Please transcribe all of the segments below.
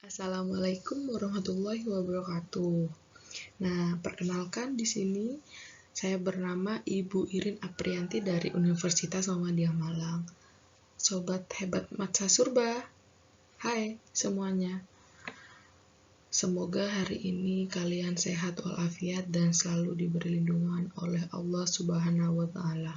Assalamualaikum warahmatullahi wabarakatuh. Nah, perkenalkan di sini saya bernama Ibu Irin Aprianti dari Universitas Muhammadiyah Malang. Sobat hebat Matsa Surba. Hai semuanya. Semoga hari ini kalian sehat walafiat dan selalu diberi lindungan oleh Allah Subhanahu wa taala.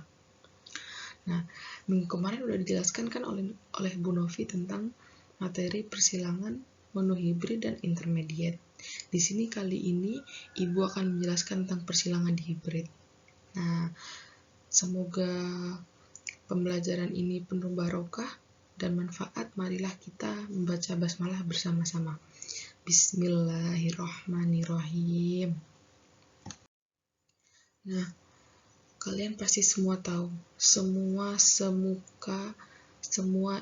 Nah, minggu kemarin udah dijelaskan kan oleh Bu Novi tentang materi persilangan mono hibrid dan intermediate. Di sini kali ini Ibu akan menjelaskan tentang persilangan hibrid. Nah, semoga pembelajaran ini penuh barokah dan manfaat. Marilah kita membaca basmalah bersama-sama. Bismillahirrahmanirrahim. Nah, kalian pasti semua tahu, semua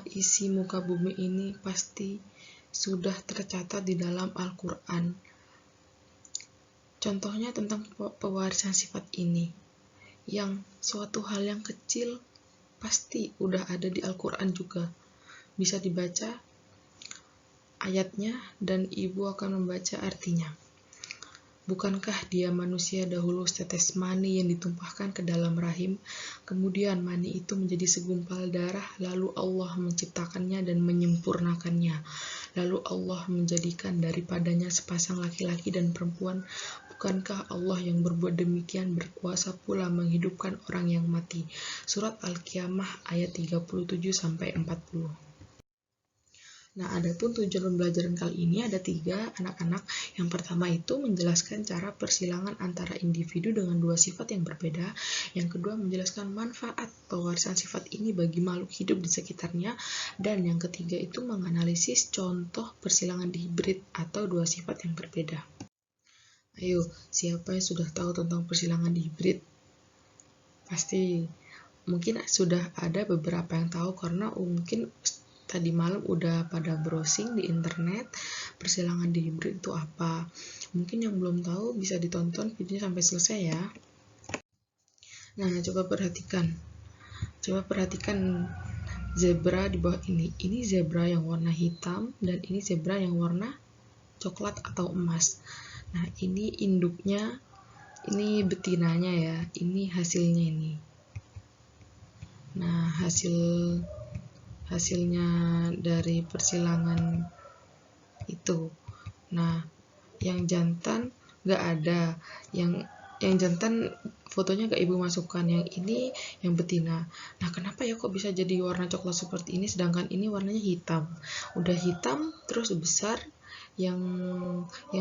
isi muka bumi ini pasti sudah tercatat di dalam Al-Quran. Contohnya tentang pewarisan sifat ini, yang suatu hal yang kecil pasti udah ada di Al-Quran juga. Bisa dibaca ayatnya dan Ibu akan membaca artinya. Bukankah dia manusia dahulu setetes mani yang ditumpahkan ke dalam rahim, kemudian mani itu menjadi segumpal darah, lalu Allah menciptakannya dan menyempurnakannya. Lalu Allah menjadikan daripadanya sepasang laki-laki dan perempuan. Bukankah Allah yang berbuat demikian berkuasa pula menghidupkan orang yang mati? Surat Al-Qiyamah ayat 37-40. Nah, adapun tujuan pembelajaran kali ini ada 3 anak-anak. Yang pertama itu menjelaskan cara persilangan antara individu dengan 2 sifat yang berbeda. Yang kedua menjelaskan manfaat pewarisan sifat ini bagi makhluk hidup di sekitarnya. Dan yang ketiga itu menganalisis contoh persilangan hibrid atau 2 sifat yang berbeda. Ayo, siapa yang sudah tahu tentang persilangan hibrid? Pasti mungkin sudah ada beberapa yang tahu karena mungkin tadi malam udah pada browsing di internet persilangan hibrid itu apa. Mungkin yang belum tahu bisa ditonton videonya sampai selesai ya. Nah, coba perhatikan zebra di bawah ini. Ini zebra yang warna hitam dan ini zebra yang warna coklat atau emas. Nah, ini induknya, ini betinanya ya. Ini hasilnya ini. Nah, hasilnya dari persilangan itu. Nah, yang jantan nggak ada, yang jantan fotonya nggak Ibu masukkan, yang ini yang betina. Nah, kenapa ya kok bisa jadi warna coklat seperti ini sedangkan ini warnanya hitam? Udah hitam terus besar, yang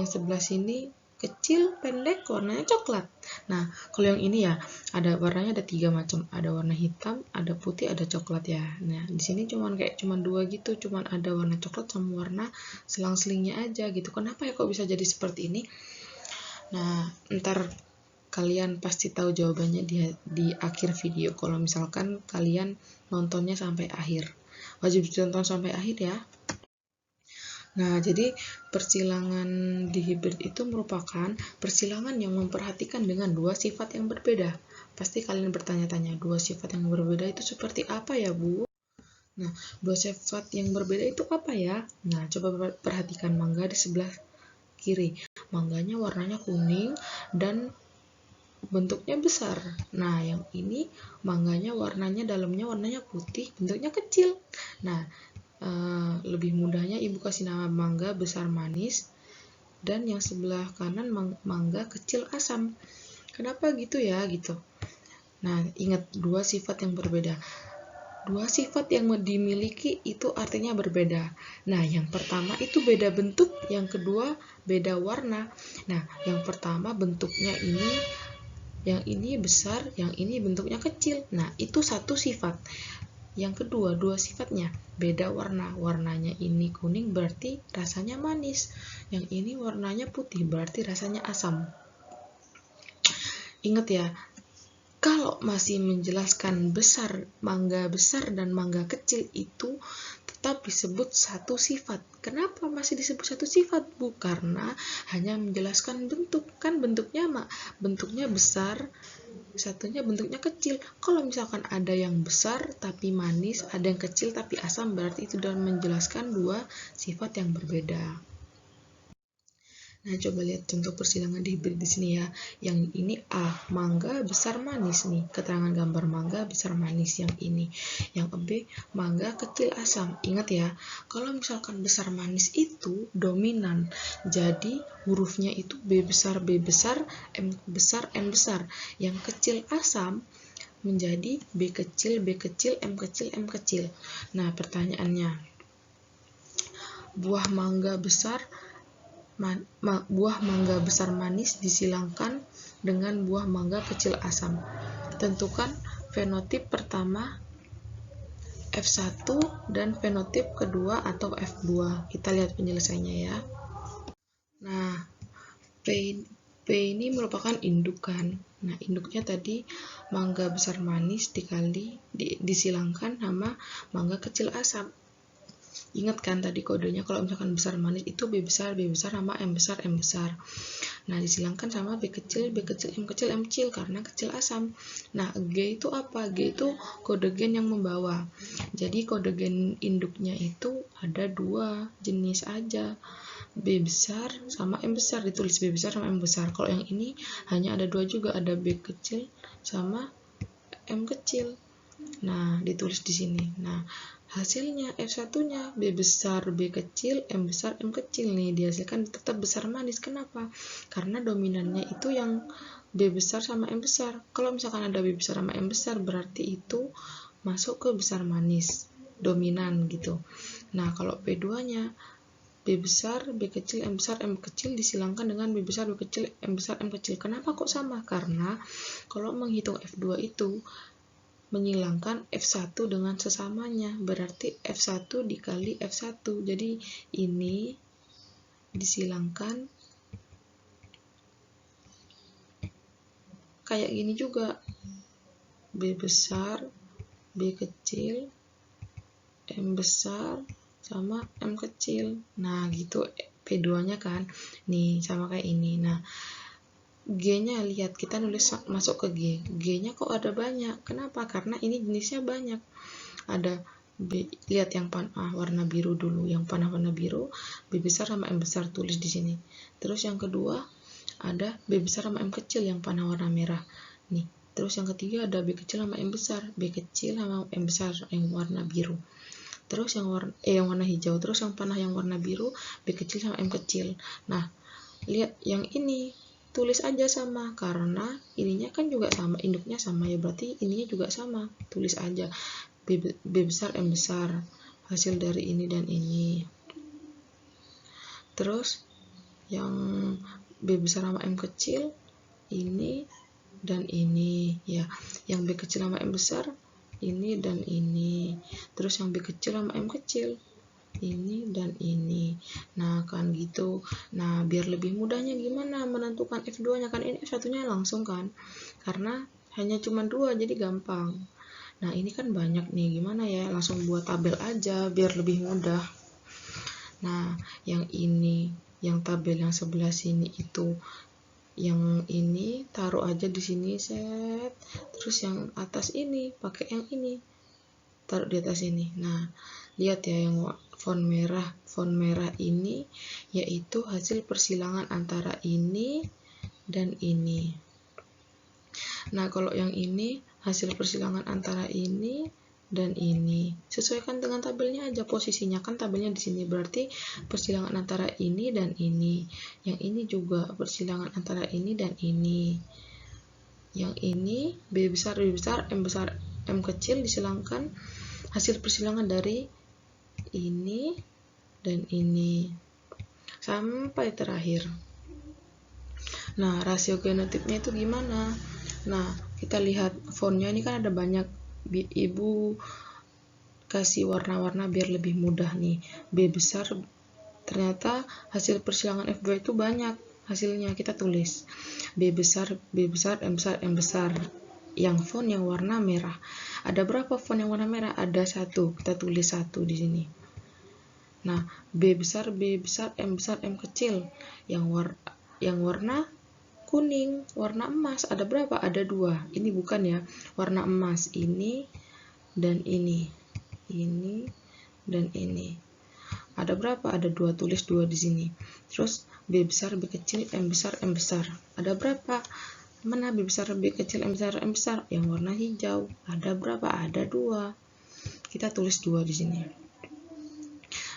sebelah sini kecil, pendek, warnanya coklat. Nah, kalau yang ini ya, ada warnanya ada 3 macam. Ada warna hitam, ada putih, ada coklat ya. Nah, di sini cuman 2 gitu, cuman ada warna coklat sama warna selang-selingnya aja gitu. Kenapa ya kok bisa jadi seperti ini? Nah, ntar kalian pasti tahu jawabannya di akhir video. Kalau misalkan kalian nontonnya sampai akhir. Wajib ditonton sampai akhir ya. Nah, jadi persilangan di hibrid itu merupakan persilangan yang memperhatikan dengan 2 sifat yang berbeda. Pasti kalian bertanya-tanya, 2 sifat yang berbeda itu seperti apa ya, Bu? Nah, 2 sifat yang berbeda itu apa ya? Nah, coba perhatikan mangga di sebelah kiri. Mangganya warnanya kuning dan bentuknya besar. Nah, yang ini mangganya dalamnya warnanya putih, bentuknya kecil. Nah, lebih mudahnya Ibu kasih nama mangga besar manis, dan yang sebelah kanan mangga kecil asam. Kenapa gitu ya gitu? Nah, ingat 2 sifat yang berbeda. 2 sifat yang dimiliki itu artinya berbeda. Nah, yang pertama itu beda bentuk, yang kedua beda warna. Nah, yang pertama bentuknya ini, yang ini besar, yang ini bentuknya kecil. Nah, itu satu sifat. Yang kedua, 2 sifatnya beda warna. Warnanya ini kuning berarti rasanya manis. Yang ini warnanya putih berarti rasanya asam. Ingat ya, kalau masih menjelaskan mangga besar dan mangga kecil itu tetap disebut satu sifat. Kenapa masih disebut satu sifat, Bu? Karena hanya menjelaskan bentuk. Kan bentuknya besar, satunya bentuknya kecil. Kalau misalkan ada yang besar tapi manis, ada yang kecil tapi asam, berarti itu sudah menjelaskan 2 sifat yang berbeda. Nah, coba lihat contoh persilangan di hibrid di sini ya. Yang ini A, mangga besar manis nih. Keterangan gambar mangga besar manis yang ini. Yang B, mangga kecil asam. Ingat ya, kalau misalkan besar manis itu dominan. Jadi hurufnya itu B besar, M besar, N besar. Yang kecil asam menjadi B kecil, M kecil, M kecil. Nah, pertanyaannya, buah mangga besar manis disilangkan dengan buah mangga kecil asam. Tentukan fenotip pertama F1 dan fenotip kedua atau F2. Kita lihat penyelesaiannya ya. Nah, P ini merupakan indukan. Nah, induknya tadi mangga besar manis disilangkan sama mangga kecil asam. Ingat kan tadi kodenya kalau misalkan besar manis itu B besar sama M besar. Nah, disilangkan sama B kecil, M kecil karena kecil asam. Nah, G itu apa? G itu kode gen yang membawa. Jadi kode gen induknya itu ada 2 jenis aja. B besar sama M besar, ditulis B besar sama M besar. Kalau yang ini hanya ada 2 juga, ada B kecil sama M kecil. Nah, ditulis di sini. Nah, hasilnya F1-nya B besar, B kecil, M besar, M kecil nih dihasilkan tetap besar manis. Kenapa? Karena dominannya itu yang B besar sama M besar. Kalau misalkan ada B besar sama M besar berarti itu masuk ke besar manis, dominan gitu. Nah, kalau P2-nya B besar, B kecil, M besar, M kecil disilangkan dengan B besar, B kecil, M besar, M kecil. Kenapa kok sama? Karena kalau menghitung F2 itu menyilangkan F1 dengan sesamanya, berarti F1 dikali F1. Jadi ini disilangkan kayak gini juga. B besar, B kecil, M besar, sama M kecil. Nah, gitu P2-nya kan. Nih, sama kayak ini. Nah, G-nya lihat, kita nulis masuk ke G. G-nya kok ada banyak. Kenapa? Karena ini jenisnya banyak. Ada B, lihat yang panah warna biru dulu. Yang panah warna biru, B besar sama M besar, tulis di sini. Terus yang kedua, ada B besar sama M kecil yang panah warna merah. Nih. Terus yang ketiga ada B kecil sama M besar. B kecil sama M besar yang warna biru. Terus yang warna hijau. Terus yang panah yang warna biru, B kecil sama M kecil. Nah, lihat yang ini. Tulis aja sama, karena ininya kan juga sama, induknya sama ya, berarti ininya juga sama. Tulis aja B besar, M besar, hasil dari ini dan ini. Terus yang B besar sama M kecil, ini dan ini ya. Yang B kecil sama M besar, ini dan ini. Terus yang B kecil sama M kecil, ini dan ini. Nah, kan gitu. Nah, biar lebih mudahnya gimana menentukan F2-nya, kan ini F1-nya langsung kan, karena hanya cuma 2 jadi gampang. Nah, ini kan banyak nih, gimana ya, langsung buat tabel aja biar lebih mudah. Nah, yang ini, yang tabel yang sebelah sini itu, yang ini taruh aja di sini, set. Terus yang atas ini pakai yang ini, taruh di atas ini. Nah, lihat ya, yang font merah ini yaitu hasil persilangan antara ini dan ini. Nah, kalau yang ini hasil persilangan antara ini dan ini. Sesuaikan dengan tabelnya aja posisinya, kan tabelnya di sini, berarti persilangan antara ini dan ini. Yang ini juga persilangan antara ini dan ini. Yang ini B besar, M besar, M kecil disilangkan hasil persilangan dari ini dan ini sampai terakhir. Nah, rasio genotipnya itu gimana? Nah, kita lihat fontnya ini kan ada banyak. Ibu kasih warna-warna biar lebih mudah nih. B besar, ternyata hasil persilangan F2 itu banyak hasilnya, kita tulis B besar, M besar, M besar. Yang font yang warna merah. Ada berapa font yang warna merah? Ada 1. Kita tulis 1 di sini. Nah, B besar, M besar, M kecil. Yang warna kuning, warna emas. Ada berapa? Ada 2. Ini bukan ya, warna emas. Ini dan ini. Ini dan ini. ada berapa? Ada 2, tulis 2 di sini. Terus B besar, B kecil, M besar, M besar. Ada berapa? Mana B besar, B kecil, M besar, M besar? Yang warna hijau. Ada berapa? Ada 2. Kita tulis 2 di sini.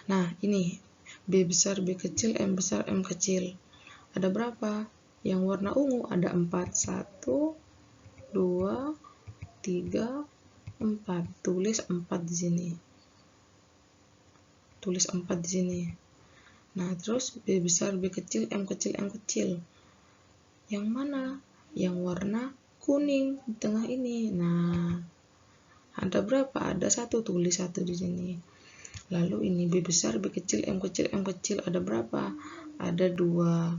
Nah, ini B besar, B kecil, M besar, M kecil. Ada berapa? Yang warna ungu ada 4. 1, 2, 3, 4. Tulis 4 di sini. Tulis 4 di sini. Nah, terus B besar, B kecil, M kecil, M kecil. Yang mana? Yang warna kuning di tengah ini. Nah, ada berapa? Ada 1. Tulis 1 di sini. Lalu ini B besar, B kecil, M kecil, M kecil. Ada berapa? Ada 2.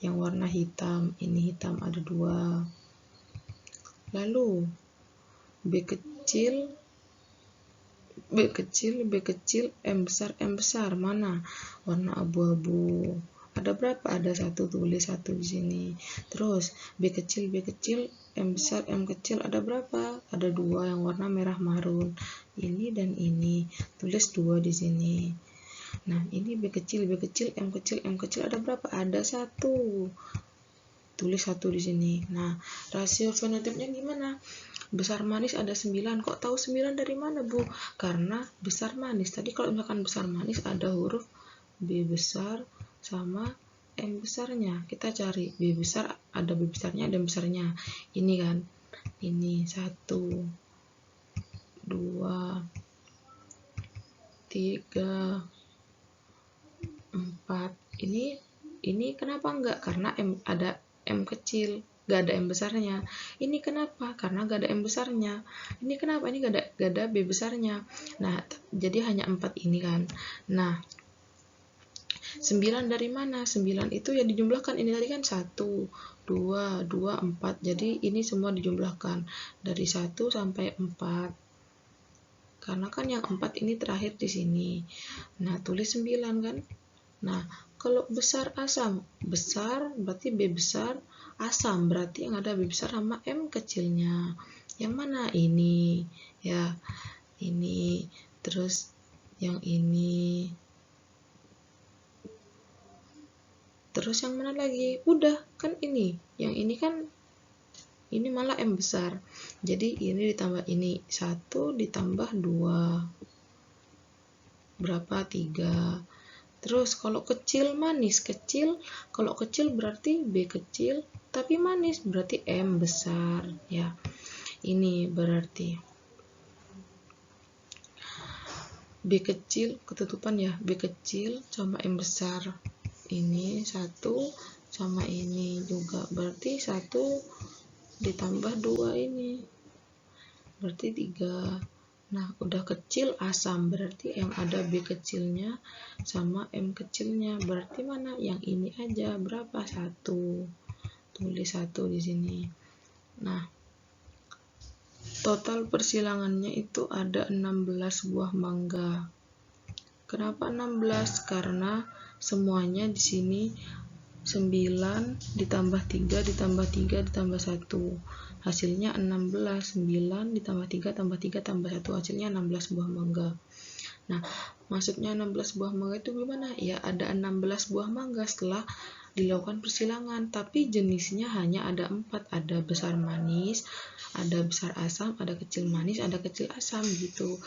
Yang warna hitam. Ini hitam, ada 2. Lalu B kecil, B kecil, B kecil, M besar, M besar. Mana? Warna abu-abu. Ada berapa? Ada 1. Tulis 1 di sini. Terus B kecil, B kecil, M besar, M kecil. Ada berapa? Ada 2 yang warna merah marun. Ini dan ini. Tulis 2 di sini. Nah, ini B kecil, B kecil, M kecil, M kecil. Ada berapa? Ada 1. Tulis 1 di sini. Nah, rasio fenotipnya gimana? Besar manis ada 9. Kok tahu 9 dari mana, Bu? Karena besar manis. Tadi kalau misalkan besar manis ada huruf B besar sama M besarnya. Kita cari B besar, ada B besarnya, ada M besarnya. Ini kan. Ini 1, 2, 3, 4. Ini kenapa enggak? Karena ada M kecil, gak ada M besarnya. Ini kenapa? Karena gak ada M besarnya. Ini kenapa? Ini gak ada B besarnya. Nah, jadi hanya 4 ini kan. Nah, 9 dari mana? 9 itu ya dijumlahkan. Ini tadi kan 1, 2, 2, 4. Jadi ini semua dijumlahkan dari 1 sampai 4. Karena kan yang 4 ini terakhir di sini. Nah, tulis 9 kan. Nah, kalau besar asam, besar berarti B besar, asam berarti yang ada B besar sama M kecilnya. Yang mana? Ini ya, ini, terus yang ini, terus yang mana lagi? Udah kan ini, yang ini kan ini malah M besar. Jadi ini ditambah ini 1 ditambah 2 berapa? 3. Terus kalau kecil manis, kecil, kalau kecil berarti B kecil, tapi manis berarti M besar ya. Ini berarti B kecil ketutupan ya, B kecil sama M besar. Ini 1 sama ini juga berarti 1 ditambah 2 ini berarti 3. Nah, udah kecil asam berarti yang ada B kecilnya sama M kecilnya. Berarti mana? Yang ini aja. Berapa? 1. Tulis 1 di sini. Nah, total persilangannya itu ada 16 buah mangga. Kenapa 16? Karena semuanya di sini 9 ditambah 3 ditambah 3 ditambah 1. Hasilnya 16. 9 ditambah 3 tambah 3 tambah 1. Hasilnya 16 buah mangga. Nah, maksudnya 16 buah mangga itu gimana? Ya, ada 16 buah mangga setelah dilakukan persilangan. Tapi jenisnya hanya ada 4. Ada besar manis, ada besar asam, ada kecil manis, ada kecil asam gitu.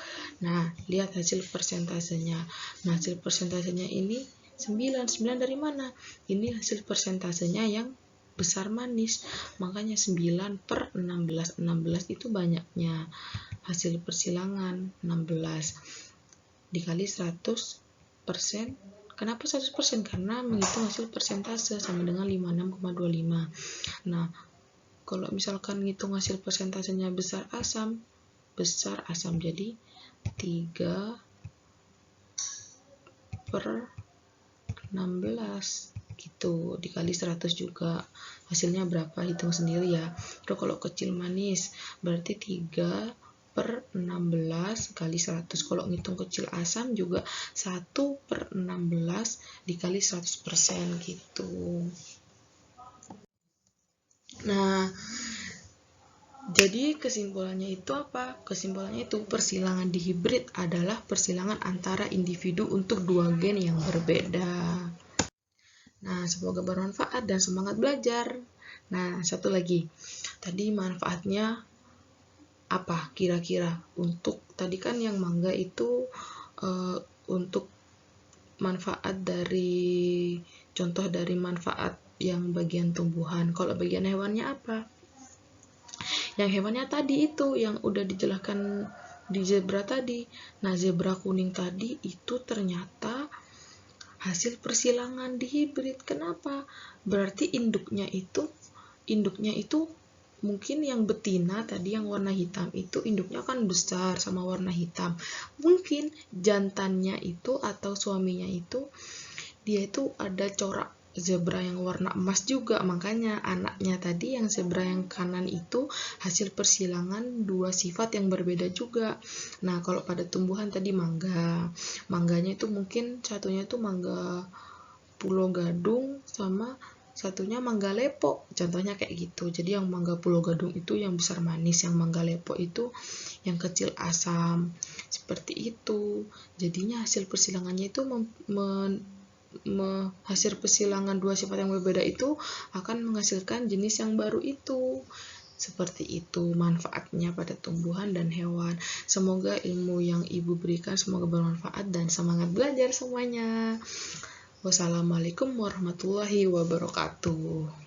Nah, lihat hasil persentasenya. Nah, hasil persentasenya ini 9 dari mana? Ini hasil persentasenya yang besar manis, makanya 9 per 16. 16 itu banyaknya. Hasil persilangan 16 dikali 100%. Kenapa 100%? Karena menghitung hasil persentase sama dengan 56,25. Nah, kalau misalkan ngitung hasil persentasenya besar asam jadi 3 per 16 gitu, dikali 100 juga. Hasilnya berapa? Hitung sendiri ya. Terus kalau kecil manis berarti 3 per 16 kali 100. Kalau ngitung kecil asam juga 1 per 16 dikali 100% gitu. Nah, Jadi kesimpulannya itu apa? Kesimpulannya itu persilangan dihibrid adalah persilangan antara individu untuk dua gen yang berbeda. Nah, semoga bermanfaat dan semangat belajar. Nah, satu lagi. Tadi manfaatnya apa kira-kira? Untuk tadi kan yang mangga itu untuk manfaat dari contoh dari manfaat yang bagian tumbuhan. Kalau bagian hewannya apa? Yang hewannya tadi itu yang udah dijelaskan di zebra tadi. Nah, zebra kuning tadi itu ternyata hasil persilangan dihibrid. Kenapa? Berarti induknya itu mungkin yang betina tadi yang warna hitam itu induknya kan besar sama warna hitam. Mungkin jantannya itu atau suaminya itu dia itu ada corak zebra yang warna emas juga, makanya anaknya tadi yang zebra yang kanan itu hasil persilangan dua sifat yang berbeda juga. Nah, kalau pada tumbuhan tadi mangganya itu mungkin satunya itu mangga Pulau Gadung sama satunya mangga lepo, contohnya kayak gitu. Jadi yang mangga Pulau Gadung itu yang besar manis, yang mangga lepo itu yang kecil asam, seperti itu. Jadinya hasil persilangannya itu hasil persilangan dua sifat yang berbeda itu akan menghasilkan jenis yang baru itu. Seperti itu manfaatnya pada tumbuhan dan hewan. Semoga ilmu yang Ibu berikan semoga bermanfaat dan semangat belajar semuanya. Wassalamualaikum warahmatullahi wabarakatuh.